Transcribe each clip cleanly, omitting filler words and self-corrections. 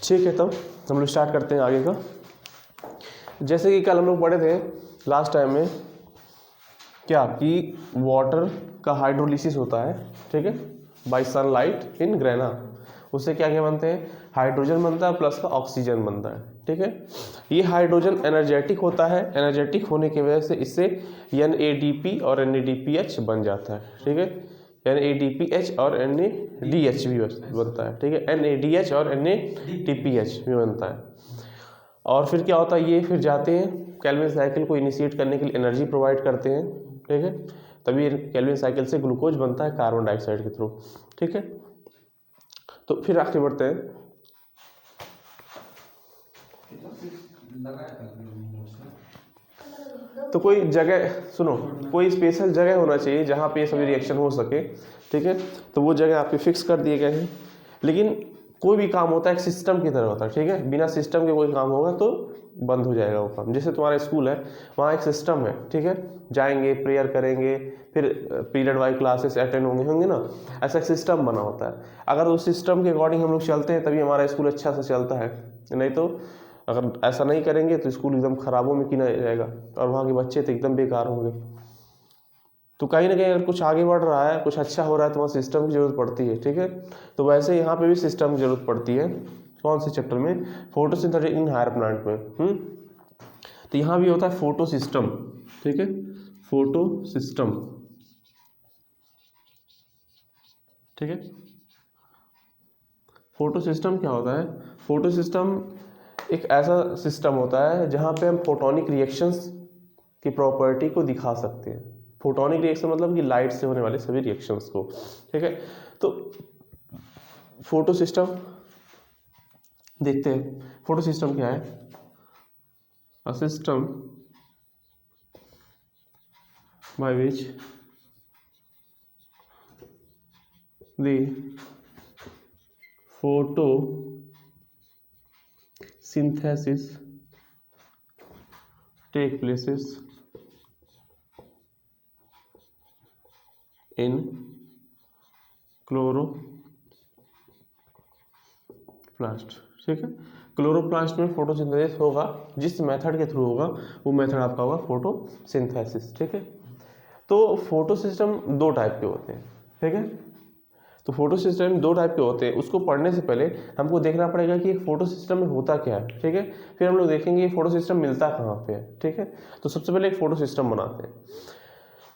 ठीक है, तब हम लोग स्टार्ट करते हैं आगे का। जैसे कि कल हम लोग पढ़े थे लास्ट टाइम में क्या कि वाटर का हाइड्रोलिसिस होता है, ठीक है, बाय सनलाइट इन ग्रेना। उससे क्या क्या बनते हैं, हाइड्रोजन बनता है प्लस का ऑक्सीजन बनता है, ठीक है। ये हाइड्रोजन एनर्जेटिक होता है, एनर्जेटिक होने की वजह से इससे NADP और NADPH बन जाता है, ठीक है। NADPH और NADH भी बनता है, ठीक है। NADH और NADPH भी बनता है। और फिर क्या होता है, ये फिर जाते हैं केल्विन साइकिल को इनिशिएट करने के लिए एनर्जी प्रोवाइड करते हैं, ठीक है। तभी केल्विन साइकिल से ग्लूकोज बनता है कार्बन डाइऑक्साइड के थ्रू, ठीक है। तो फिर आगे बढ़ते हैं। तो कोई जगह सुनो, कोई स्पेशल जगह होना चाहिए जहाँ पे सभी रिएक्शन हो सके, ठीक है। तो वो जगह आपके फिक्स कर दिए गए हैं। लेकिन कोई भी काम होता है एक सिस्टम की तरह होता है, ठीक है। बिना सिस्टम के कोई काम होगा तो बंद हो जाएगा वो काम। जैसे तुम्हारा स्कूल है, वहाँ एक सिस्टम है, ठीक है। जाएंगे, प्रेयर करेंगे, फिर पीरियड वाइज क्लासेस अटेंड होंगे ना, ऐसा एक सिस्टम बना होता है। अगर उस सिस्टम के अकॉर्डिंग हम लोग चलते हैं तभी हमारा स्कूल अच्छा से चलता है, नहीं तो अगर ऐसा नहीं करेंगे तो स्कूल एकदम खराबों में गिना जाएगा और वहाँ के बच्चे तो एकदम बेकार होंगे। तो कहीं ना कहीं अगर कुछ आगे बढ़ रहा है, कुछ अच्छा हो रहा है तो वहाँ सिस्टम की जरूरत पड़ती है, ठीक है। तो वैसे यहाँ पे भी सिस्टम की जरूरत पड़ती है। कौन से चैप्टर में, फोटोसिंथेसिस इन हायर प्लांट में। तो यहाँ भी होता है फोटो सिस्टम, ठीक है, फोटो सिस्टम, ठीक है। फोटो सिस्टम क्या होता है, फोटो सिस्टम एक ऐसा सिस्टम होता है जहाँ पे हम फोटोनिक रिएक्शंस की प्रॉपर्टी को दिखा सकते हैं। फोटोनिक रिएक्शन मतलब कि लाइट से होने वाले सभी रिएक्शंस को, ठीक है। तो फोटो सिस्टम देखते हैं। फोटो सिस्टम क्या है, a system by which the photo synthesis take places in chloroplast, ठीक है। क्लोरोप्लास्ट में फोटोसिंथेसिस होगा, जिस मेथड के थ्रू होगा वो मेथड आपका होगा फोटोसिंथेसिस, ठीक है। तो फोटो सिस्टम दो टाइप के होते हैं, ठीक है। तो फोटो सिस्टम दो टाइप के होते हैं। उसको पढ़ने से पहले हमको देखना पड़ेगा कि एक फोटो सिस्टम में होता क्या है, ठीक है। फिर हम लोग देखेंगे ये फोटो सिस्टम मिलता कहाँ पे है, ठीक है। तो सबसे पहले एक फोटो सिस्टम बनाते हैं।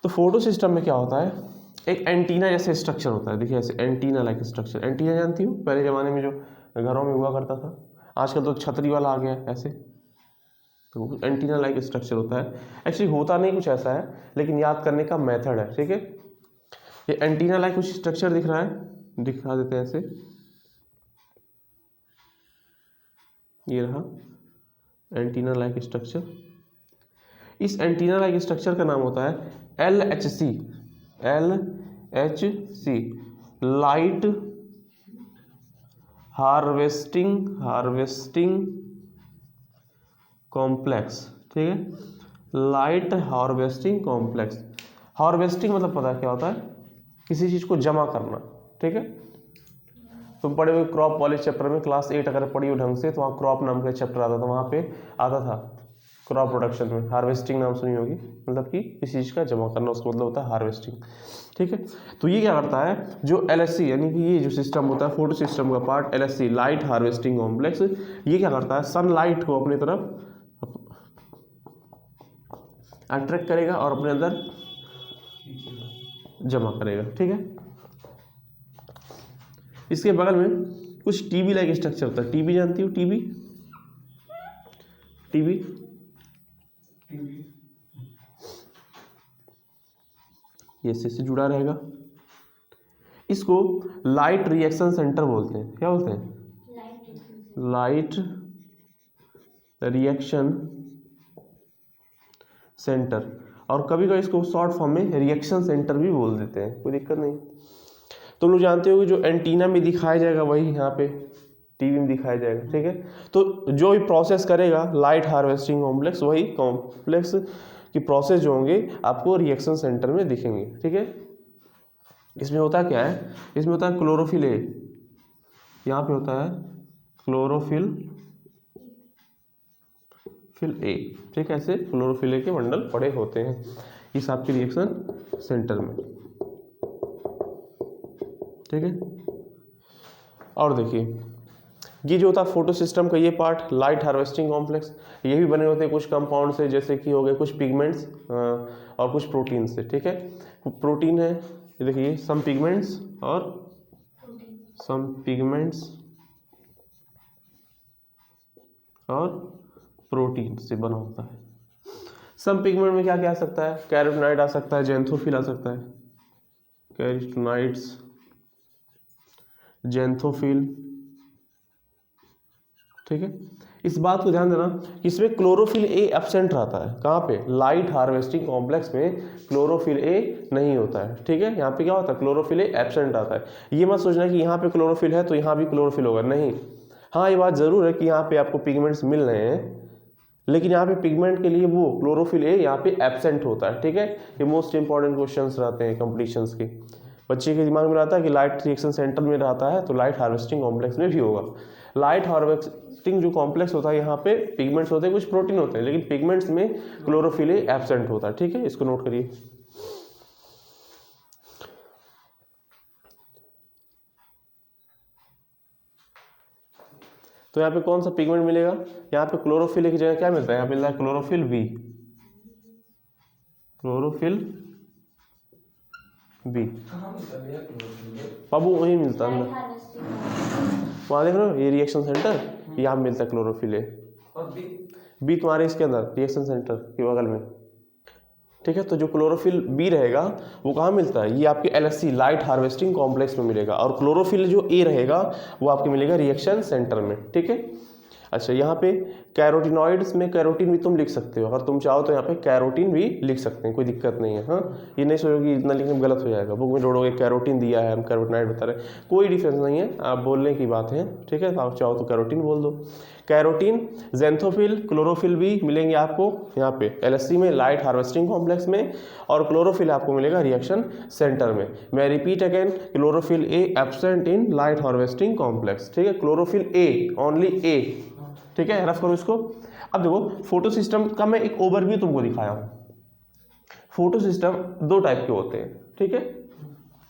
तो फोटो सिस्टम में क्या होता है, एक एंटीना जैसे स्ट्रक्चर होता है। देखिए ऐसे एंटीना लाइक स्ट्रक्चर, एंटीना जानती हूँ, पहले ज़माने में जो घरों में हुआ करता था, आजकल तो छतरी वाला आ गया है ऐसे। तो एंटीना लाइक स्ट्रक्चर होता है। एक्चुअली होता नहीं कुछ ऐसा है, लेकिन याद करने का मेथड है, ठीक है। ये एंटीना लाइक कुछ स्ट्रक्चर दिख रहा है, दिखा देते हैं ऐसे, ये रहा एंटीना लाइक स्ट्रक्चर। इस एंटीना लाइक स्ट्रक्चर का नाम होता है LHC, LHC, light harvesting complex, ठीक है। Light harvesting complex. हार्वेस्टिंग मतलब पता क्या होता है, किसी चीज़ को जमा करना, ठीक है। तुम पढ़े हुए क्रॉप वाले चैप्टर में, क्लास 8 अगर पढ़ी हो ढंग से तो वहाँ क्रॉप नाम का चैप्टर आता था, वहाँ पे आता था क्रॉप प्रोडक्शन में हार्वेस्टिंग नाम सुनी होगी, मतलब कि किसी चीज़ का जमा करना, उसका मतलब होता है हार्वेस्टिंग, ठीक है। तो ये क्या करता है, जो LHC यानी कि ये जो सिस्टम होता है फोटो सिस्टम का part LHC, light harvesting complex, ये क्या करता है, सनलाइट को अपनी तरफ अट्रैक्ट करेगा और अपने अंदर जमा करेगा, ठीक है। इसके बगल में कुछ टीवी लाइक स्ट्रक्चर होता है। टीवी जानती हो, टीवी, टीवी ये इससे जुड़ा रहेगा। इसको लाइट रिएक्शन सेंटर बोलते हैं। क्या बोलते हैं, लाइट रिएक्शन सेंटर, और कभी कभी इसको शॉर्ट फॉर्म में रिएक्शन सेंटर भी बोल देते हैं, कोई दिक्कत नहीं। तुम लोग जानते हो कि जो एंटीना में दिखाया जाएगा वही यहाँ पे टीवी में दिखाया जाएगा, ठीक है। तो जो भी प्रोसेस करेगा लाइट हार्वेस्टिंग कॉम्प्लेक्स, वही कॉम्प्लेक्स की प्रोसेस जो होंगे आपको रिएक्शन सेंटर में दिखेंगे, ठीक है। इसमें होता क्या है, इसमें होता है क्लोरोफिल ए, यहाँ पे होता है क्लोरोफिल ए, ठीक है, ऐसे क्लोरोफिल ए के बंडल पड़े होते हैं इस आपके रिएक्शन सेंटर में, ठीक है। और देखिए ये जो होता है फोटो सिस्टम का ये पार्ट, लाइट हार्वेस्टिंग कॉम्प्लेक्स, ये भी बने होते हैं कुछ कंपाउंड से, जैसे कि हो गए कुछ पिगमेंट्स और कुछ प्रोटीन से, ठीक है। प्रोटीन है, ये देखिए सम पिगमेंट्स और सम पिगमेंट्स और प्रोटीन से बना होता है। सम पिगमेंट में क्या क्या आ सकता है, कैरोटीनॉइड आ सकता है, जेंथोफिल आ सकता है, कैरोटीनॉइड्स, जेंथोफिल, ठीक है। इस बात को ध्यान देना कि इसमें क्लोरोफिल ए एब्सेंट रहता है, कहाँ पे, लाइट हार्वेस्टिंग कॉम्प्लेक्स में क्लोरोफिल ए नहीं होता है, ठीक है। यहाँ पे क्या होता है, क्लोरोफिल ए एब्सेंट आता है। ये मत सोचना कि यहाँ पे क्लोरोफिल है तो यहाँ भी क्लोरोफिल होगा, नहीं। हाँ ये बात जरूर है कि यहाँ पे आपको पिगमेंट्स मिल रहे हैं, लेकिन यहाँ पे पिगमेंट के लिए वो क्लोरोफिल ए यहाँ पे एब्सेंट होता है, ठीक है। ये मोस्ट इंपॉर्टेंट क्वेश्चंस रहते हैं कंपटीशंस के, बच्चे के दिमाग में रहता है कि लाइट रिएक्शन सेंटर में रहता है तो लाइट हार्वेस्टिंग कॉम्प्लेक्स में भी होगा। लाइट हार्वेस्टिंग जो कॉम्प्लेक्स होता है यहाँ पे पिगमेंट्स होते हैं, कुछ प्रोटीन होते हैं, लेकिन पिगमेंट्स में क्लोरोफिल ए एब्सेंट होता है, ठीक है, इसको नोट करिए। तो यहाँ पे कौन सा पिगमेंट मिलेगा, यहाँ पे क्लोरोफिल की जगह क्या मिलता है, यहाँ पे मिलता है क्लोरोफिल बी, क्लोरोफिल बी, बाबू वही मिलता है वहाँ, देख रहे हो ये रिएक्शन सेंटर, यहाँ मिलता है क्लोरोफिल ए, बी तुम्हारे इसके अंदर रिएक्शन सेंटर के बगल में, ठीक है। तो जो क्लोरोफिल बी रहेगा वो कहाँ मिलता है, ये आपके LHC लाइट हार्वेस्टिंग कॉम्प्लेक्स में मिलेगा, और क्लोरोफिल जो ए रहेगा वो आपके मिलेगा रिएक्शन सेंटर में, ठीक है। अच्छा यहाँ पे कैरोटिनॉइड्स में कैरोटीन भी तुम लिख सकते हो, अगर तुम चाहो तो यहाँ पे कैरोटीन भी लिख सकते हैं, कोई दिक्कत नहीं है। हाँ ये नहीं सोचो कि इतना लिखने में गलत हो जाएगा, बुक में जोड़ोगे कैरोटीन दिया है हम कैरोटिनॉइड बता रहे हैं, कोई डिफरेंस नहीं है, आप बोलने की बात है, ठीक है। आप चाहो तो कैरोटीन बोल दो। कैरोटीन, जेंथोफिल, क्लोरोफिल भी मिलेंगे आपको यहाँ पे LHC में लाइट हार्वेस्टिंग कॉम्प्लेक्स में, और क्लोरोफिल आपको मिलेगा रिएक्शन सेंटर में। मैं repeat again, chlorophyll A absent in light harvesting complex, ठीक है। क्लोरोफिल ए, ओनली ए, ठीक है, रफ करो इसको। अब देखो फोटो सिस्टम का मैं एक ओवरव्यू तुमको दिखाया हूँ। फोटो सिस्टम दो टाइप के होते हैं, ठीक है।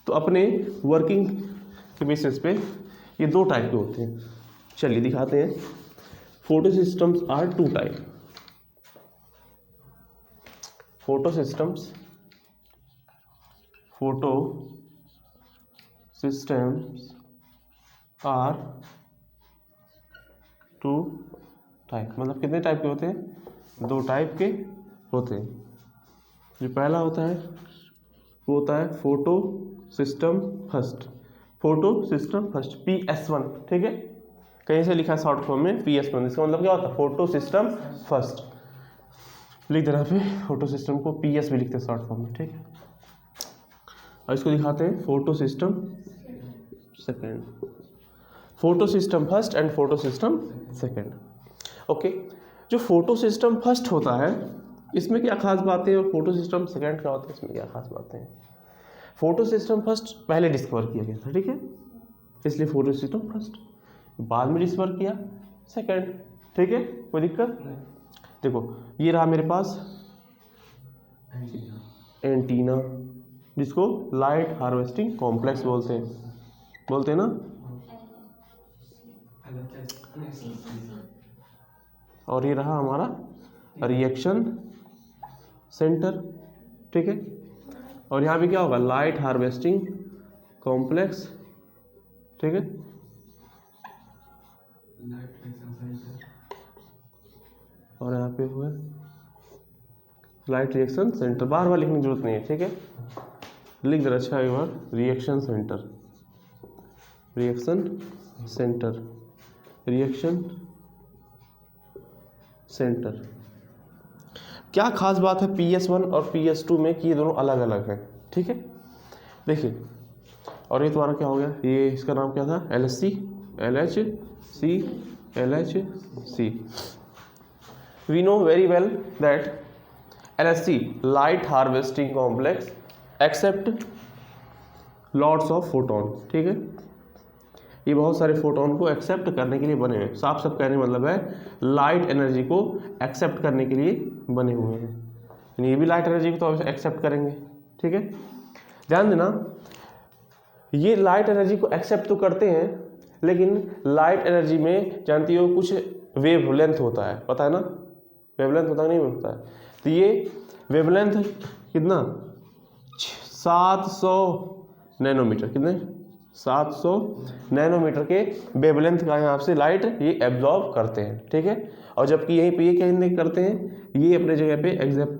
तो अपने वर्किंग के बेसिस पे ये दो टाइप के होते हैं, चलिए दिखाते हैं। Photo systems are two type, photo systems are two type, मतलब कितने टाइप के होते हैं, दो टाइप के होते हैं। जो पहला होता है वो होता है photo system first, photo system first PS1, ठीक है। कहीं से लिखा है शॉर्ट फॉर्म में PS1, इसका मतलब क्या होता है, फोटो सिस्टम फर्स्ट, लिख देना पे फोटो सिस्टम को PS भी लिखते हैं शॉर्ट फॉर्म में, ठीक है। और इसको दिखाते हैं photo system second, photo system first and photo system second, okay. जो फोटो सिस्टम फर्स्ट होता है इसमें क्या खास बातें हैं, और फोटो सिस्टम सेकेंड क्या होता है इसमें क्या खास बातें हैं। फोटो सिस्टम फर्स्ट पहले डिस्कवर किया गया था, ठीक है, इसलिए फोटो सिस्टम फर्स्ट, बाद में डिस्कवर किया सेकेंड, ठीक है, कोई दिक्कत। देखो ये रहा मेरे पास एंटीना, जिसको लाइट हार्वेस्टिंग कॉम्प्लेक्स बोलते हैं ना, और ये रहा हमारा रिएक्शन सेंटर, ठीक है। और यहाँ पे क्या होगा, लाइट हार्वेस्टिंग कॉम्प्लेक्स, ठीक है, और यहाँ पे हुआ लाइट रिएक्शन सेंटर, बार बार लिखने की जरूरत नहीं है, ठीक है, लिख दे अच्छा एक बार, reaction centre, reaction centre, reaction centre. क्या खास बात है PS1 और PS2 में कि ये दोनों अलग अलग हैं, ठीक है। देखिए और ये तुम्हारा क्या हो गया, ये इसका नाम क्या था, LHC, LHC। We know very well that LHC light harvesting complex accept lots of photon, ठीक है। ये बहुत सारे फोटोन को एक्सेप्ट करने के लिए बने हैं। साफ साफ कहने मतलब है लाइट एनर्जी को एक्सेप्ट करने के लिए बने हुए हैं, यानी ये भी लाइट एनर्जी को तो एक्सेप्ट करेंगे। ठीक है, ध्यान देना, ये लाइट एनर्जी को एक्सेप्ट तो करते हैं, लेकिन लाइट एनर्जी में जानती हो कुछ वेवलेंथ होता है, पता है ना, वेवलेंथ होता है नहीं होता है। तो ये वेवलेंथ कितना 700 नैनोमीटर, कितने 700 नैनोमीटर के वेवलेंथ का यहाँ से लाइट ये एब्जॉर्ब करते हैं। ठीक है, और जबकि यहीं पे ये कहने करते हैं, ये अपने जगह पे एग्जैक्ट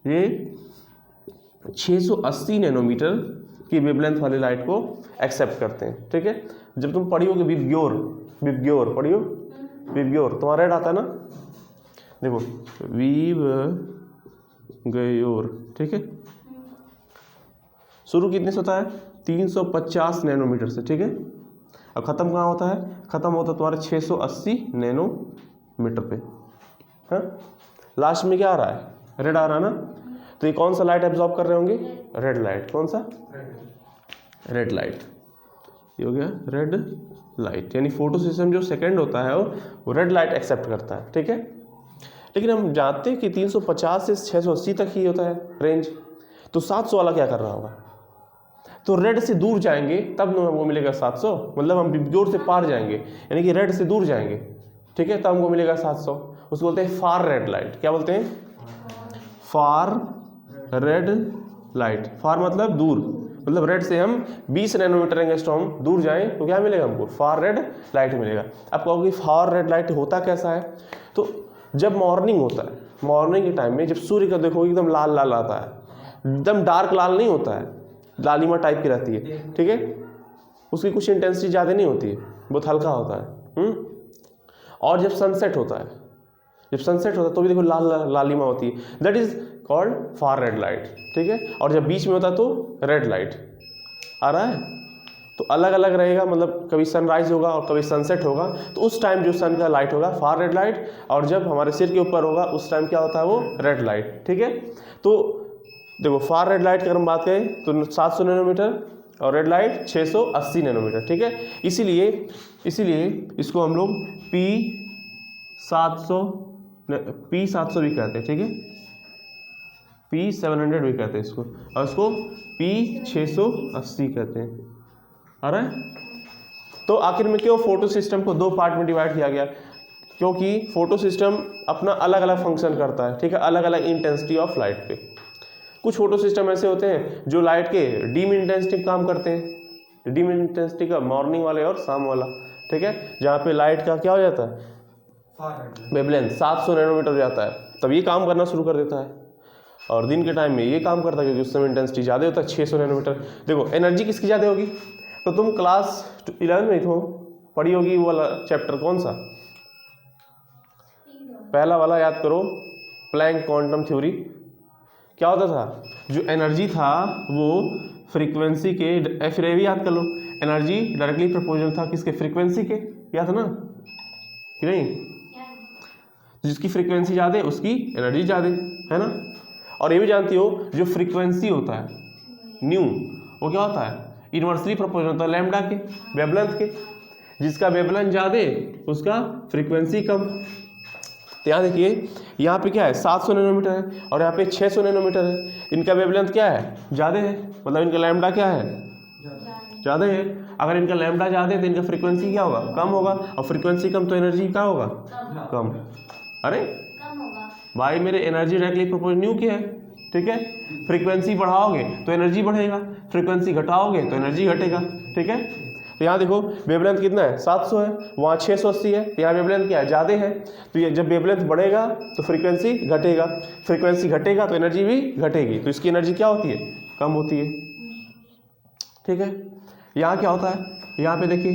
ये 680 नैनोमीटर की वेवलेंथ वाले लाइट को एक्सेप्ट करते हैं। ठीक है, जब तुम पढ़ियोगे विबग्योर, विबग्योर पढ़ियो, विबग्योर तुम्हारा रेड आता है ना, देखो विबग्योर। ठीक है, शुरू कितने से होता है 350 नैनोमीटर से। ठीक है, अब खत्म कहाँ होता है, खत्म होता है तुम्हारे 680 नैनोमीटर पे। हाँ, लास्ट में क्या आ रहा है, रेड आ रहा है ना। तो ये कौन सा लाइट एब्जॉर्ब कर रहे होंगे, रेड लाइट। कौन सा, रेड लाइट, ये हो गया रेड लाइट, यानी फोटो सिस्टम जो सेकंड होता है वो रेड लाइट एक्सेप्ट करता है। ठीक है, लेकिन हम जानते हैं कि 350 से 680 तक ही होता है रेंज, तो 700 वाला क्या कर रहा होगा, तो रेड से दूर जाएंगे तब ना हमको मिलेगा 700, मतलब हम विबग्योर से पार जाएंगे, यानी कि रेड से दूर जाएंगे। ठीक है, तब हमको मिलेगा 700, उसको बोलते हैं फार रेड लाइट। क्या बोलते हैं, फार रेड लाइट। फार मतलब दूर, मतलब रेड से हम 20 नैनोमीटर एंगस्ट्रॉम दूर जाएं तो क्या मिलेगा हमको, फार रेड लाइट मिलेगा। अब कहोगे फार रेड लाइट होता कैसा है, तो जब मॉर्निंग होता है, मॉर्निंग के टाइम में जब सूर्य का देखोगे एकदम लाल लाल आता है, एकदम डार्क लाल नहीं होता है, लालिमा टाइप की रहती है। ठीक है, उसकी कुछ इंटेंसिटी ज़्यादा नहीं होती है, बहुत हल्का होता है। और जब सनसेट होता है, जब सनसेट होता है तो भी देखो लाल लालिमा होती है, that is called far red light. ठीक है, और जब बीच में होता है तो रेड लाइट आ रहा है, तो अलग अलग रहेगा, मतलब कभी सनराइज होगा और कभी सनसेट होगा, तो उस टाइम जो सन का लाइट होगा फार रेड लाइट, और जब हमारे सिर के ऊपर होगा उस टाइम क्या होता है, वो रेड लाइट। ठीक है, तो देखो फार रेड लाइट की अगर हम बात करें तो 700 नैनोमीटर और रेड लाइट 680 नैनोमीटर। ठीक है, इसीलिए इसको हम लोग P700 भी कहते हैं। ठीक है, P700 भी कहते हैं इसको, और इसको P680 कहते हैं। आ रहा है, तो आखिर में क्यों फोटो सिस्टम को दो पार्ट में डिवाइड किया गया, क्योंकि फोटो सिस्टम अपना अलग अलग फंक्शन करता है। ठीक है, अलग अलग इंटेंसिटी ऑफ लाइट पे। कुछ फोटो सिस्टम ऐसे होते हैं जो लाइट के डीम इंटेंसिटी काम करते हैं, डीम इंटेंसिटी का मॉर्निंग वाले और शाम वाला। ठीक है, जहाँ पे लाइट का क्या हो जाता है, वेवलेंथ 700 नैनोमीटर हो जाता है, तब ये काम करना शुरू कर देता है, और दिन के टाइम में ये काम करता है क्योंकि उस समय इंटेंसिटी ज़्यादा होता है 600 नैनोमीटर। देखो एनर्जी किसकी ज़्यादा होगी, तो तुम क्लास 11 में हो पढ़ी होगी वो वाला चैप्टर, कौन सा, पहला वाला याद करो, प्लैंक क्वांटम थ्योरी। क्या होता था, जो एनर्जी था वो फ्रीक्वेंसी के, फिर ये भी याद कर लो, एनर्जी डायरेक्टली प्रोपोर्शनल था किसके, फ्रीक्वेंसी के, याद है ना कि नहीं, जिसकी फ्रीक्वेंसी ज़्यादा है उसकी एनर्जी ज़्यादा है ना। और ये भी जानती हो जो फ्रीक्वेंसी होता है न्यू, वो क्या होता है, इनवर्सली प्रोपोर्शनल होता है लैम्डा के, वेवलेंथ के, जिसका वेवलेंथ ज़्यादा उसका फ्रीक्वेंसी कम। तो यहाँ देखिए, यहाँ पे क्या है 700 नैनोमीटर है और यहाँ पे 600 नैनोमीटर है, इनका वेवलेंथ क्या है, ज़्यादा है, मतलब इनका लैम्डा क्या है, ज़्यादा है। अगर इनका लैम्डा ज़्यादा है तो इनका फ्रीक्वेंसी क्या होगा, कम होगा, और फ्रीक्वेंसी कम तो एनर्जी क्या होगा, कम। अरे भाई मेरे एनर्जी डायरेक्टली प्रोपोर्शनल न्यू की है। ठीक है, फ्रीक्वेंसी बढ़ाओगे तो एनर्जी बढ़ेगा, फ्रीक्वेंसी घटाओगे तो एनर्जी घटेगा। ठीक है, तो यहाँ देखो वेवलेंथ कितना है 700 है, वहाँ 680 है, यहाँ वेवलेंथ क्या है, ज़्यादा है। तो ये जब वेवलेंथ बढ़ेगा तो फ्रीक्वेंसी घटेगा, फ्रीक्वेंसी घटेगा तो एनर्जी भी घटेगी, तो इसकी एनर्जी क्या होती है, कम होती है। ठीक है, यहाँ क्या होता है, यहाँ पे देखिए,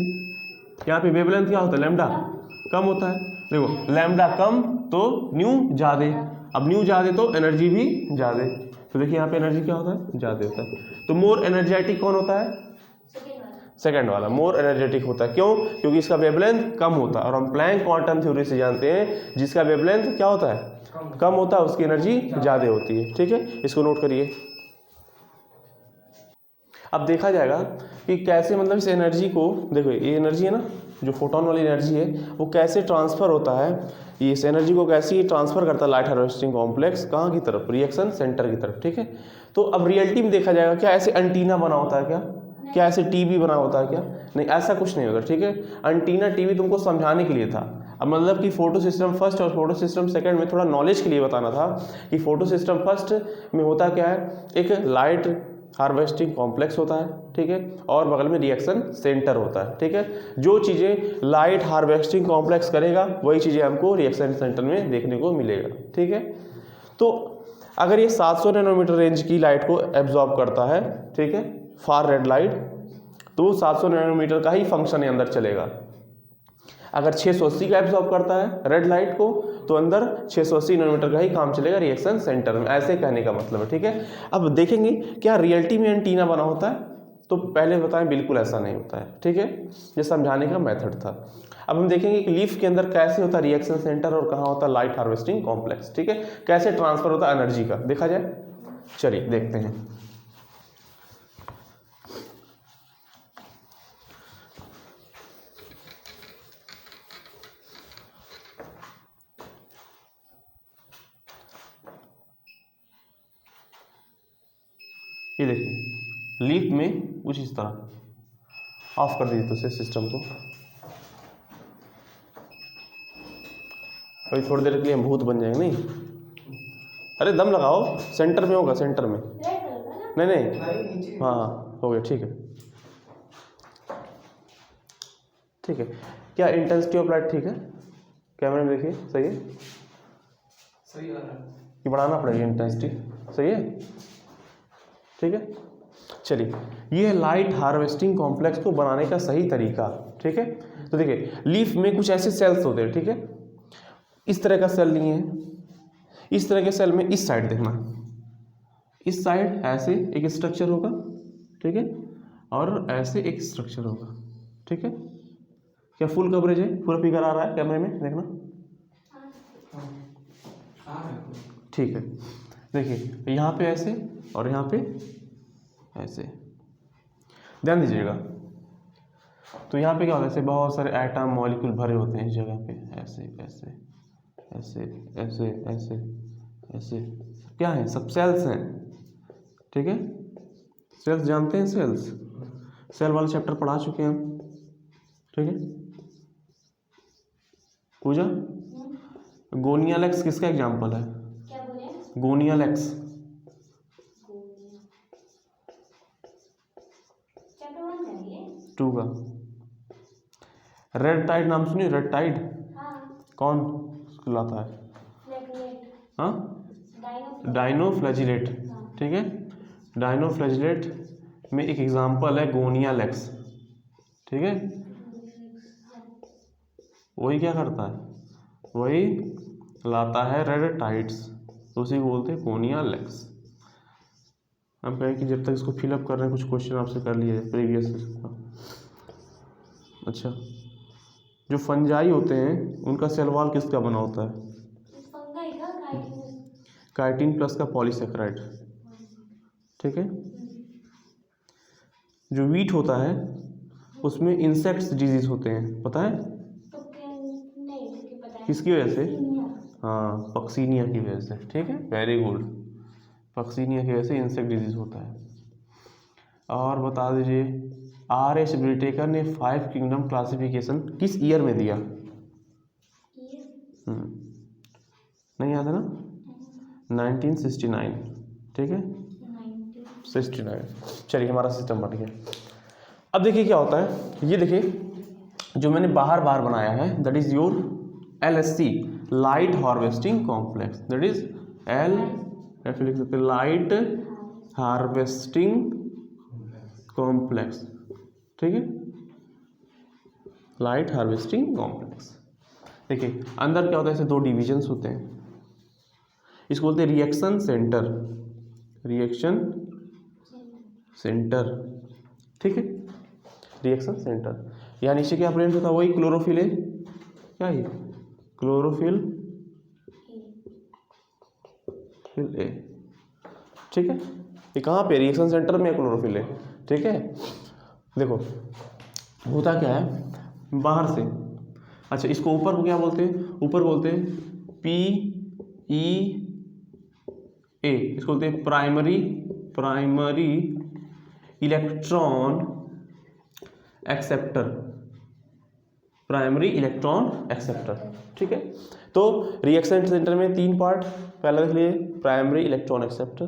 यहाँ पे वेवलेंथ क्या होता है, लैम्डा कम होता है। देखो लैम्डा कम तो न्यू ज़्यादा, अब न्यू ज़्यादा तो एनर्जी भी ज़्यादा, तो देखिए यहाँ पे एनर्जी क्या होता है, ज़्यादा होता है। तो मोर एनर्जेटिक कौन होता है, सेकंड वाला मोर एनर्जेटिक होता है। क्यों, क्योंकि इसका वेवलेंथ कम होता है, और हम प्लैंक क्वांटम थ्योरी से जानते हैं जिसका वेवलेंथ क्या होता है, कम होता है, उसकी एनर्जी ज़्यादा होती है। ठीक है, इसको नोट करिए। अब देखा जाएगा कि कैसे मतलब इस एनर्जी को, देखो ये एनर्जी है ना, जो फोटोन वाली एनर्जी है वो कैसे ट्रांसफ़र होता है, ये इस एनर्जी को कैसे ट्रांसफ़र करता है लाइट हार्वेस्टिंग कॉम्प्लेक्स कहाँ की तरफ, रिएक्शन सेंटर की तरफ। ठीक है, तो अब रियलिटी में देखा जाएगा क्या ऐसे एंटीना बना होता है क्या, क्या ऐसे टीवी बना होता है क्या, नहीं ऐसा कुछ नहीं होता। ठीक है, एंटीना टीवी तुमको समझाने के लिए था। अब मतलब कि फोटो सिस्टम फर्स्ट और फोटो सिस्टम सेकंड में थोड़ा नॉलेज के लिए बताना था कि फोटो सिस्टम फर्स्ट में होता क्या है, एक लाइट हार्वेस्टिंग कॉम्प्लेक्स होता है। ठीक है, और बगल में रिएक्शन सेंटर होता है। ठीक है, जो चीज़ें लाइट हार्वेस्टिंग कॉम्प्लेक्स करेगा वही चीज़ें हमको रिएक्शन सेंटर में देखने को मिलेगा। ठीक है, तो अगर ये 700 नैनोमीटर रेंज की लाइट को एब्जॉर्ब करता है, ठीक है, फार रेड लाइट, तो 700 नैनोमीटर का ही फंक्शन है अंदर चलेगा। अगर 680 का एब्जॉर्ब करता है रेड लाइट को, तो अंदर 680 नैनोमीटर का ही काम चलेगा रिएक्शन सेंटर में, ऐसे कहने का मतलब है। ठीक है, अब देखेंगे क्या रियलिटी में एंटीना बना होता है, तो पहले बताएं बिल्कुल ऐसा नहीं होता है। ठीक है, ये समझाने का मेथड था। अब हम देखेंगे कि लीफ के अंदर कैसे होता है रिएक्शन सेंटर और कहाँ होता है लाइट हार्वेस्टिंग कॉम्प्लेक्स। ठीक है, कैसे ट्रांसफर होता है एनर्जी का, देखा जाए, चलिए देखते हैं। ये देखिए लीफ में कुछ इस तरह, ऑफ कर दीजिए तो से सिस्टम को। अभी थोड़ी देर के लिए हम भूत बन जाएंगे। नहीं, अरे दम लगाओ, सेंटर में होगा, सेंटर में, नहीं नहीं, हाँ हो गया। ठीक है, ठीक है, क्या इंटेंसिटी ऑफ लाइट ठीक है, कैमरे में देखिए, सही है, सही आ रहा है कि बढ़ाना पड़ेगी इंटेंसिटी, सही है। ठीक है, चलिए ये है लाइट हार्वेस्टिंग कॉम्प्लेक्स को बनाने का सही तरीका। ठीक है, तो देखिए लीफ में कुछ ऐसे सेल्स होते हैं। ठीक है, इस तरह का सेल नहीं है, इस तरह के सेल में इस साइड देखना, इस साइड ऐसे एक स्ट्रक्चर होगा। ठीक है, और ऐसे एक स्ट्रक्चर होगा। ठीक है, क्या फुल कवरेज है, पूरा फिगर आ रहा है कैमरे में, देखना। ठीक है, देखिए यहाँ पे ऐसे और यहाँ पे ऐसे, ध्यान दीजिएगा। तो यहाँ पे क्या होता है, ऐसे बहुत सारे एटम मॉलिक्यूल भरे होते हैं इस जगह पे, ऐसे ऐसे ऐसे ऐसे ऐसे ऐसे, क्या है, सब सेल्स हैं। ठीक है, सेल्स जानते हैं, सेल्स, सेल वाला चैप्टर पढ़ा चुके हैं हम। ठीक है, पूजा गोनियालेक्स किसका एग्जाम्पल है, क्या बोले, गोनियालेक्स, चैप्टर 1 जानिए 2 का। रेड टाइड नाम सुनिए, रेड टाइड, हाँ, कौन लाता है, फ्लैगलेट, हाँ, डाइनोफ्लैजिलेट। ठीक है, डाइनोफ्लैजिलेट में एक एग्जाम्पल है गोनियालेक्स। ठीक है, वही क्या करता है, वही लाता है रेड टाइड्स, तो उसी को बोलते हैं गोनियालेक्स। हम कहें कि जब तक इसको फिलअप कर रहे हैं कुछ क्वेश्चन आपसे कर लिए प्रीवियस। अच्छा, जो फंजाई होते हैं उनका सेल वॉल किसका बना होता है, फंगाई का काइटिन, काइटिन प्लस का पॉलीसेकेराइड। ठीक है, जो वीट होता है उसमें इंसेक्ट्स डिजीज होते हैं, पता है तो नहीं तो पता है किसकी वजह से, कीनिया। हाँ पक्सीनिया की वजह से। ठीक है, वेरी गुड, पक्सीनिया की वजह से इंसेक्ट डिजीज होता है। और बता दीजिए R.H. ब्रिटेकर ने 5 किंगडम क्लासिफिकेशन किस ईयर में दिया, नहीं याद है ना, 1969। ठीक है, 69। चलिए हमारा सिस्टम बन गया। अब देखिए क्या होता है, ये देखिए जो मैंने बाहर बाहर बनाया है that is your LHC, light harvesting complex, that is L, ऐसे लिख सकते हैं लाइट हार्वेस्टिंग कॉम्प्लेक्स। ठीक है, लाइट हार्वेस्टिंग कॉम्प्लेक्स। देखिए अंदर क्या होता है, ऐसे 2 डिविजन्स होते हैं, इसको बोलते हैं रिएक्शन सेंटर, रिएक्शन सेंटर। ठीक है, रिएक्शन सेंटर, यहाँ नीचे क्या प्रेजेंट होता है, वही क्लोरोफिल है, क्या है क्लोरोफिल फिल ए। ठीक है, ये कहाँ पे रिएक्शन सेंटर में क्लोरोफिल है, ठीक है। देखो होता क्या है, बाहर से, अच्छा इसको ऊपर को क्या बोलते हैं, ऊपर बोलते हैं PEA, इसको बोलते हैं primary electron acceptor, primary electron acceptor, ठीक है। तो रिएक्शन सेंटर में 3 पार्ट, पहला देख लिए primary electron acceptor,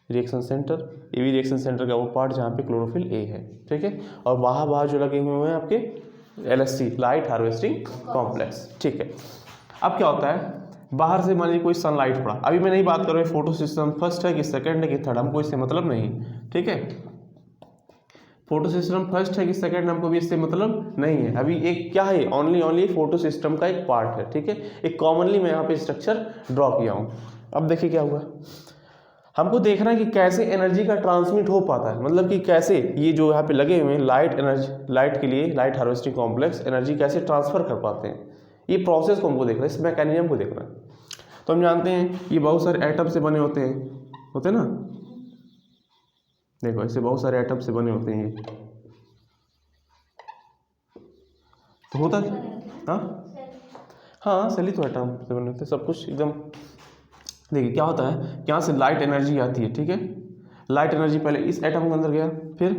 reaction centre, ये भी रिएक्शन सेंटर का वो पार्ट जहाँ पे क्लोरोफिल ए है, ठीक है। और बाहर जो लगे हुए हैं आपके LHC, लाइट हार्वेस्टिंग कॉम्प्लेक्स, ठीक है। अब क्या होता है, बाहर से मान लीजिए कोई सनलाइट पड़ा, अभी मैं नहीं बात कर रहा हूँ फोटो सिस्टम फर्स्ट है कि सेकंड है कि थर्ड, हमको इससे मतलब नहीं, ठीक है। फोटो सिस्टम फर्स्ट है कि सेकंड, हमको भी इससे मतलब नहीं है। अभी एक क्या है, ओनली फोटो सिस्टम का एक पार्ट है, ठीक है। एक कॉमनली मैं यहाँ पे स्ट्रक्चर ड्रॉ किया हूँ। अब देखिए क्या हुआ, हमको देखना है कि कैसे एनर्जी का ट्रांसमिट हो पाता है, मतलब कि कैसे ये जो यहाँ पे लगे हुए हैं लाइट एनर्जी, लाइट के लिए लाइट हार्वेस्टिंग कॉम्प्लेक्स एनर्जी कैसे ट्रांसफर कर पाते हैं, ये प्रोसेस को हमको देखना है, इस मैकेनिज्म को देखना है। तो हम जानते हैं ये बहुत सारे एटम से बने होते हैं ना, देखो ऐसे बहुत सारे एटम से बने होते हैं ये, तो होता है हाँ सेल ही तो एटम से बने होते हैं, सब कुछ एकदम। देखिए क्या होता है, यहाँ से लाइट एनर्जी आती है, ठीक है। लाइट एनर्जी पहले इस एटम के अंदर गया, फिर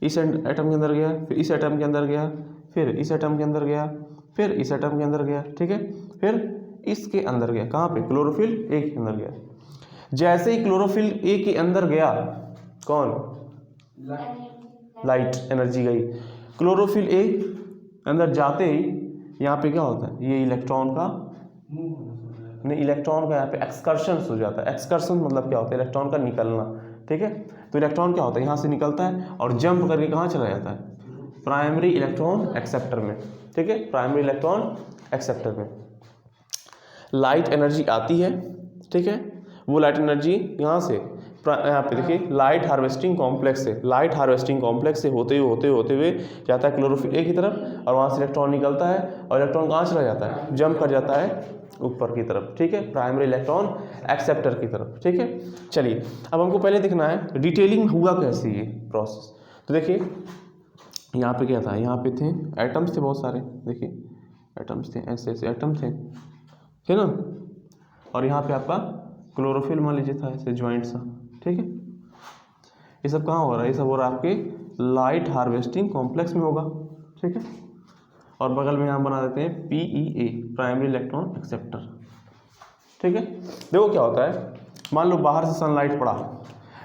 इस एटम के अंदर गया, फिर इस एटम के अंदर गया, फिर इस एटम के अंदर गया, फिर इस एटम के अंदर गया, ठीक है। फिर इसके अंदर गया, कहाँ पे, क्लोरोफिल ए के अंदर गया। जैसे ही क्लोरोफिल ए के अंदर गया, कौन, लाइट एनर्जी गई, क्लोरोफिल ए अंदर जाते ही यहाँ पे क्या होता है, ये इलेक्ट्रॉन का नहीं, इलेक्ट्रॉन का यहाँ पे एक्सकर्शन हो जाता है। एक्सकर्शन मतलब क्या होता है, इलेक्ट्रॉन का निकलना, ठीक है। तो इलेक्ट्रॉन क्या होता है, यहाँ से निकलता है और जंप करके कहाँ चला जाता है, प्राइमरी इलेक्ट्रॉन एक्सेप्टर में, ठीक है। प्राइमरी इलेक्ट्रॉन एक्सेप्टर में लाइट एनर्जी आती है, ठीक है। वो लाइट एनर्जी यहाँ से, यहाँ पे देखिए लाइट हार्वेस्टिंग कॉम्प्लेक्स से, लाइट हार्वेस्टिंग कॉम्प्लेक्स से होते हुए जाता है क्लोरोफिल ए की तरफ, और वहाँ से इलेक्ट्रॉन निकलता है और इलेक्ट्रॉन कहाँ चला जाता है, जंप कर जाता है ऊपर की तरफ, ठीक है, प्राइमरी इलेक्ट्रॉन एक्सेप्टर की तरफ, ठीक है। चलिए अब हमको पहले देखना है डिटेलिंग हुआ कैसे ये प्रोसेस। तो देखिए यहाँ पे क्या था, यहाँ पे थे एटम्स थे बहुत सारे, देखिए एटम्स थे, ऐसे ऐसे एटम थे, है ना। और यहाँ पे आपका क्लोरोफिल मान लीजिए था ऐसे ज्वाइंट सा, ठीक है। ये सब कहाँ हो रहा है, ये सब हो रहा है आपके लाइट हार्वेस्टिंग कॉम्प्लेक्स में होगा, ठीक है। और बगल में यहाँ बना देते हैं PEA, प्राइमरी इलेक्ट्रॉन एक्सेप्टर, ठीक है। देखो क्या होता है, मान लो बाहर से सनलाइट पड़ा,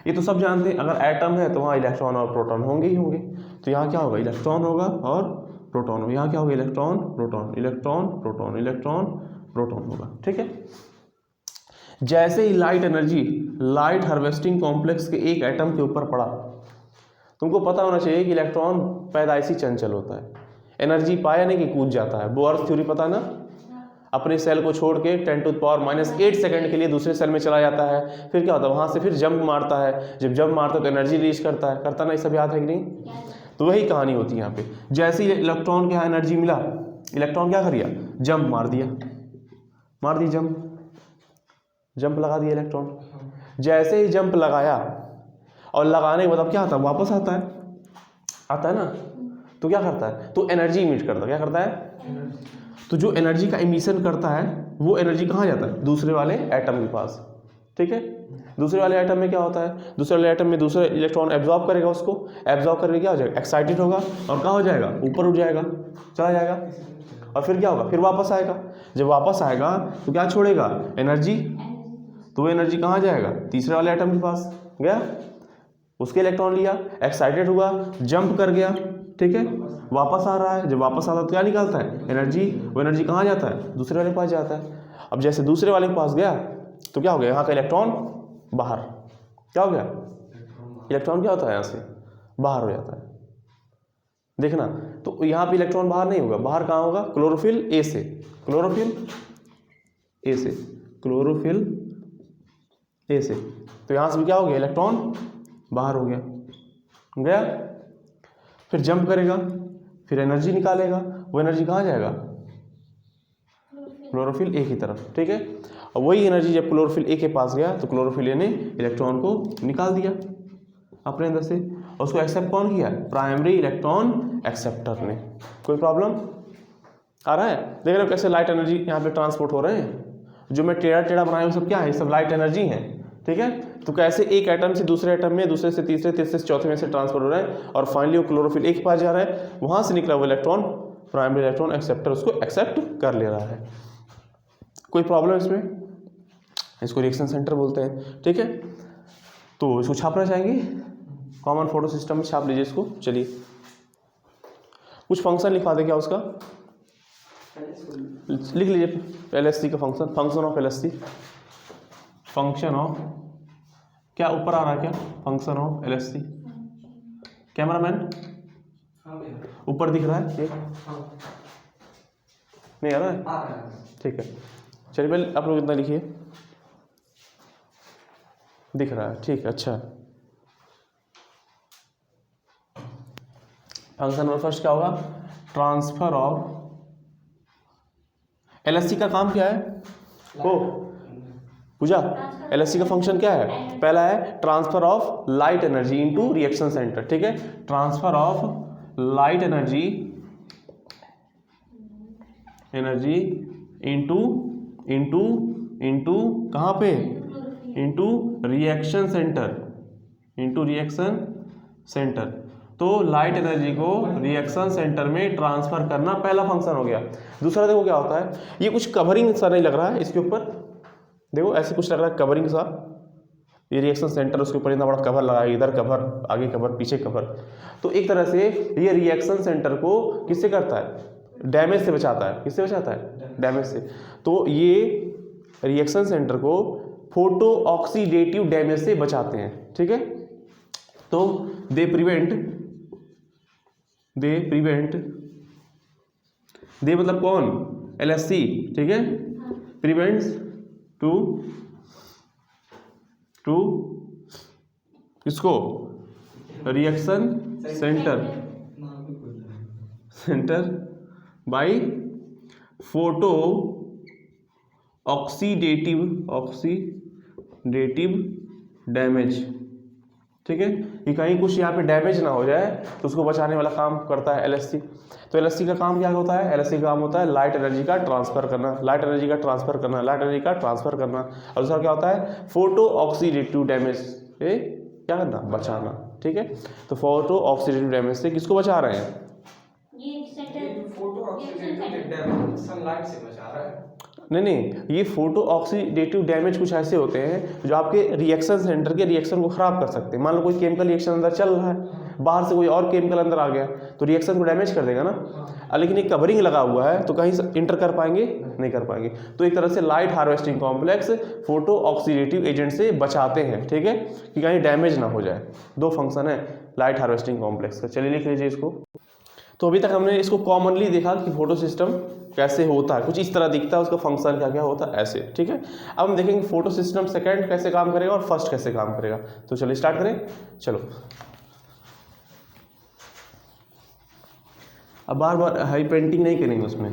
ये तो सब जानते हैं, अगर एटम है तो वहाँ इलेक्ट्रॉन और प्रोटॉन होंगे ही होंगे। तो यहाँ क्या होगा, इलेक्ट्रॉन होगा और प्रोटॉन होगा। यहाँ क्या होगा, electron proton, electron proton, electron proton होगा, ठीक है। जैसे ही light energy light harvesting complex के एक एटम के ऊपर पड़ा, तुमको पता होना चाहिए कि इलेक्ट्रॉन पैदाइशी चंचल होता है, एनर्जी पाया नहीं कि कूद जाता है। बोर्स थ्योरी पता है ना, अपने सेल को छोड़ के 10⁻⁸ सेकंड के लिए दूसरे सेल में चला जाता है, फिर क्या होता है, वहाँ से फिर जंप मारता है, जब जंप मारता है तो एनर्जी रिलीज करता है, करता ना, ये सब याद है कि नहीं। तो वही कहानी होती है यहाँ पे, जैसे ही इलेक्ट्रॉन के यहाँ एनर्जी मिला, इलेक्ट्रॉन क्या कर दिया, जंप मार दी जंप लगा दिया इलेक्ट्रॉन। जैसे ही जंप लगाया और लगाने के बाद अब क्या आता है, वापस आता है ना, तो क्या करता है, तो एनर्जी इमिट करता है, क्या करता है, तो जो एनर्जी का इमिशन करता है वो एनर्जी कहाँ जाता है, दूसरे वाले एटम के पास, ठीक है। दूसरे वाले एटम में क्या होता है, दूसरे वाले एटम में दूसरा इलेक्ट्रॉन एब्जॉर्ब करेगा, उसको एब्जॉर्ब करके क्या हो जाएगा, एक्साइटेड होगा और क्या हो जाएगा, ऊपर उठ जाएगा, चला जाएगा, और फिर क्या होगा, फिर वापस आएगा। जब वापस आएगा तो क्या छोड़ेगा, एनर्जी, तो वो एनर्जी कहाँ जाएगा, तीसरे वाले एटम के पास गया, उसके इलेक्ट्रॉन लिया, एक्साइटेड हुआ, जंप कर गया, ठीक है, वापस आ रहा है। जब वापस आता है तो क्या निकालता है, एनर्जी, वो एनर्जी कहाँ जाता है, दूसरे वाले के पास जाता है। अब जैसे दूसरे वाले के पास गया तो क्या हो गया, यहाँ का इलेक्ट्रॉन बाहर, क्या हो गया, इलेक्ट्रॉन क्या होता है, यहाँ से बाहर हो जाता है, देखना। तो यहाँ पे इलेक्ट्रॉन बाहर नहीं होगा, बाहर कहाँ होगा, क्लोरोफिल ए से, तो यहाँ से भी क्या हो गया, इलेक्ट्रॉन बाहर हो गया, फिर जंप करेगा, फिर एनर्जी निकालेगा, वो एनर्जी कहाँ जाएगा, क्लोरोफिल ए की तरफ, ठीक है। और वही एनर्जी जब क्लोरोफिल ए के पास गया तो क्लोरोफिल ए ने इलेक्ट्रॉन को निकाल दिया अपने अंदर से, और उसको एक्सेप्ट कौन किया? प्राइमरी इलेक्ट्रॉन एक्सेप्टर ने। कोई प्रॉब्लम आ रहा है? देख रहे हो कैसे लाइट एनर्जी यहाँ पे ट्रांसपोर्ट हो रहे हैं। जो मैं टेढ़ा टेढ़ा बनाया हूँ सब क्या है? सब लाइट एनर्जी है, ठीक है। तो कैसे एक एटम से दूसरे एटम में, दूसरे से तीसरे, तीसरे से चौथे में से ट्रांसफर हो रहा है और फाइनली वो क्लोरोफिल एक के पास जा रहा है, वहाँ से निकला वो इलेक्ट्रॉन प्राइमरी इलेक्ट्रॉन एक्सेप्टर उसको एक्सेप्ट कर ले रहा है। कोई प्रॉब्लम इसमें? इसको रिएक्शन सेंटर बोलते हैं, ठीक है। तो इसको छापना चाहेंगे, कॉमन फोटो सिस्टम में छाप लीजिए इसको। चलिए कुछ फंक्शन लिखवा दे क्या उसका, लिख लीजिए। LHC का function of LHC, function of क्या ऊपर आ रहा है क्या? Function of LHC। कैमरामैन हाँ भैया, ऊपर दिख रहा है ये? हाँ नहीं आ रहा है? आ रहा है। ठीक है, चलिए पहले आप लोग इतना लिखिए। दिख रहा है, ठीक है, अच्छा। फंक्शन नंबर फर्स्ट क्या होगा? ट्रांसफर ऑफ LHC का काम क्या है? ओ पूजा, LHC का फंक्शन क्या है? पहला है transfer of light energy into reaction centre, ठीक है। Transfer of light energy into into into कहाँ पे? Into reaction centre. तो लाइट एनर्जी को रिएक्शन सेंटर में ट्रांसफर करना पहला फंक्शन हो गया। दूसरा देखो क्या होता है, ये कुछ कवरिंग सा नहीं लग रहा है इसके ऊपर? देखो ऐसे कुछ लग रहा है कवरिंग सा। ये रिएक्शन सेंटर, उसके ऊपर इतना बड़ा कवर लगा है, इधर कवर, आगे कवर, पीछे कवर। तो एक तरह से ये रिएक्शन सेंटर को किससे करता है? डैमेज से बचाता है। किससे बचाता है? डैमेज से। तो ये रिएक्शन सेंटर को फोटो ऑक्सीडेटिव डैमेज से बचाते हैं, ठीक है। तो दे मतलब कौन? LHC, ठीक है। प्रिवेंट्स टू इसको reaction centre by photo oxidative damage, ठीक है। कि कहीं कुछ यहाँ पे डैमेज ना हो जाए तो उसको बचाने वाला काम करता है LHC। तो LHC का काम क्या होता है? LHC का काम होता है लाइट एनर्जी का ट्रांसफर करना, और दूसरा क्या होता है? फोटो ऑक्सीडेटिव डैमेज से क्या करना? बचाना, ठीक है। तो फोटो ऑक्सीडेटिव डैमेज से किसको बचा रहे हैं? ये centre photo oxidative damage sunlight से बचा रहा है। नहीं, ये फोटो ऑक्सीडेटिव डैमेज कुछ ऐसे होते हैं जो आपके रिएक्शन सेंटर के रिएक्शन को खराब कर सकते हैं। मान लो कोई केमिकल रिएक्शन अंदर चल रहा है, बाहर से कोई और केमिकल अंदर आ गया तो रिएक्शन को डैमेज कर देगा ना। लेकिन एक कवरिंग लगा हुआ है तो कहीं इंटर कर पाएंगे? नहीं कर पाएंगे। तो एक तरह से light harvesting complex photo oxidative agent से बचाते हैं, ठीक है, कि कहीं डैमेज ना हो जाए। दो फंक्शन है लाइट हार्वेस्टिंग कॉम्प्लेक्स का। चलिए लिख लीजिए इसको। तो अभी तक हमने इसको कॉमनली देखा कि फोटो सिस्टम कैसे होता है, कुछ इस तरह दिखता है, उसका फंक्शन क्या क्या होता है, ऐसे, ठीक है। अब हम देखेंगे फोटो सिस्टम सेकंड कैसे काम करेगा और फर्स्ट कैसे काम करेगा। तो चलिए स्टार्ट करें। चलो अब बार बार हाई पेंटिंग नहीं करेंगे उसमें,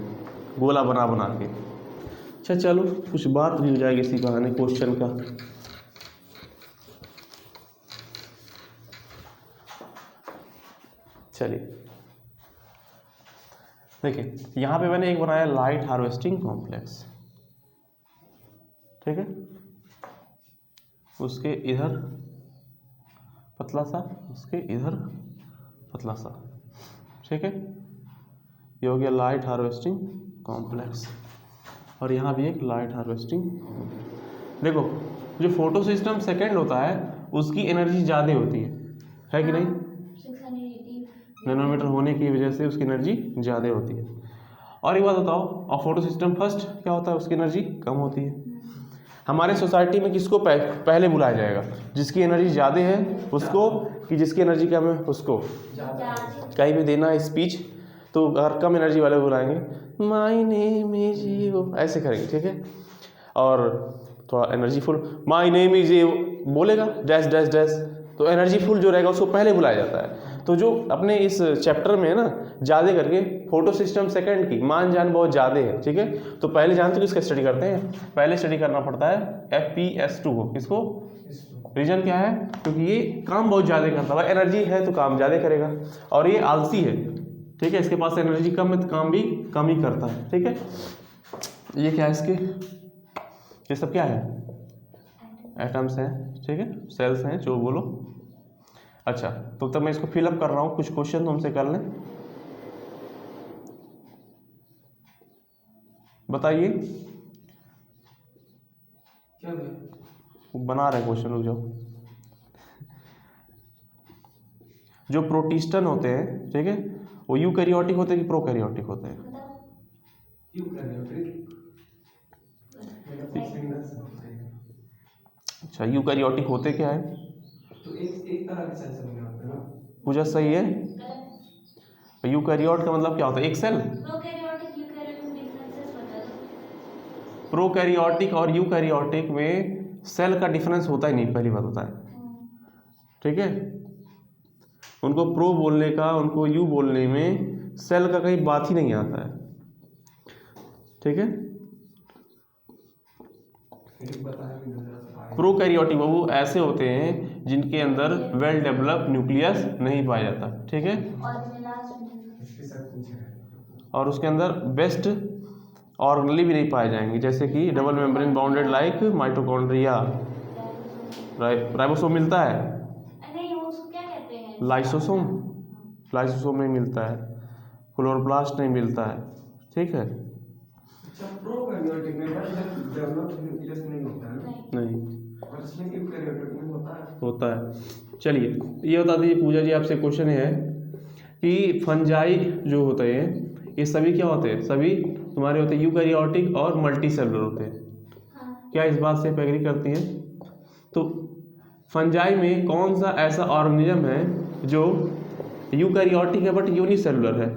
गोला बना बना के। अच्छा चलो कुछ बात भी हो जाएगी इसी बहाने क्वेश्चन का। चलिए देखिए, यहाँ पे मैंने एक बनाया लाइट हार्वेस्टिंग कॉम्प्लेक्स, ठीक है। उसके इधर पतला सा, उसके इधर पतला सा, ठीक है। ये हो गया लाइट हार्वेस्टिंग कॉम्प्लेक्स, और यहाँ भी एक लाइट हार्वेस्टिंग। देखो जो फोटो सिस्टम सेकेंड होता है उसकी एनर्जी ज़्यादा होती है कि नहीं? 680 नैनोमीटर होने की वजह से उसकी एनर्जी ज़्यादा होती है। और एक बात बताओ, और फोटो सिस्टम फर्स्ट क्या होता है? उसकी एनर्जी कम होती है। हमारे सोसाइटी में किसको पहले बुलाया जाएगा? जिसकी एनर्जी ज़्यादा है उसको, कि जिसकी एनर्जी कम है उसको? कहीं भी देना है स्पीच तो अगर कम एनर्जी वाले बुलाएंगे, माय नेम इज यू, ऐसे करेंगे, ठीक है। और थोड़ा energy full, my name is you बोलेगा, डैश डैश डैश, तो एनर्जी फुल जो रहेगा उसको पहले बुलाया जाता है। तो जो अपने इस चैप्टर में है ना, ज़्यादा करके फोटो सिस्टम सेकंड की मान जान बहुत ज़्यादा है, ठीक है। तो पहले जानते हो किसका स्टडी करते हैं? पहले स्टडी करना पड़ता है FPS2 को। किसको? रीज़न क्या है? क्योंकि ये काम बहुत ज़्यादा करता है, एनर्जी है तो काम ज़्यादा करेगा, और ये आलसी है, ठीक है, इसके पास एनर्जी कम है तो काम भी कम ही करता है, ठीक है। ये क्या है इसके, ये सब क्या है? एटम्स हैं, ठीक है, सेल्स हैं, जो बोलो। अच्छा, तो तब मैं इसको फिलअप कर रहा हूँ, कुछ क्वेश्चन तुमसे कर लें, बताइए। क्या भैया? वो बना रहे क्वेश्चन, रुक जाओ। जो प्रोटिस्टन होते हैं, ठीक है, वो यूकैरियोटिक होते हैं कि प्रोकैरियोटिक होते हैं? बताओ। क्यों कर रहे हो फिर? अच्छा, यूकैरियोटिक होते क्या है? तो एक तरह के सेल से बने होते हैं ना। पूजा सही है। गलत। यूकैरियोट का मतलब क्या होता है? एक सेल। प्रोकैरियोटिक यूकैरियोटिक डिफरेंसेस बता दो। प्रोकैरियोटिक और यूकैरियोटिक में सेल का डिफरेंस होता ही नहीं, पहली बात होता है, ठीक है। उनको प्रो बोलने का, उनको यू बोलने में सेल का कहीं बात ही नहीं आता है, ठीक है। फिर बताया भी नहीं। प्रोकैरियोटिक बाबू ऐसे होते हैं जिनके अंदर वेल डेवलप न्यूक्लियस नहीं पाया जाता, ठीक है, और लास्ट में इसके साथ पूछ रहे हैं। और उसके अंदर बेस्ट ऑर्गेनली भी नहीं पाए जाएंगे, जैसे कि double membrane bounded like mitochondria. Ribosome मिलता है, नहीं, वो उसको क्या कहते हैं? लाइसोसोम, लाइसोसोम नहीं मिलता है, क्लोरोप्लास्ट नहीं मिलता है, ठीक है। अच्छा, प्रोकैरियोटिक में डेवलप न्यूक्लियस नहीं होता है ना? नहीं और इसमें यूकैरियोटिक में होता है। होता है। चलिए ये बता दीजिए पूजा जी, आपसे क्वेश्चन है कि फंजाई जो होते हैं ये सभी क्या होते हैं? सभी तुम्हारे होते हैं यूकैरियोटिक और मल्टी सेलुलर होते हैं। हाँ। क्या इस बात से आप एग्री करती हैं? तो फंजाई में कौन सा ऐसा ऑर्गेनिज्म है जो यूकैरियोटिक है बट यूनिसेलुलर है?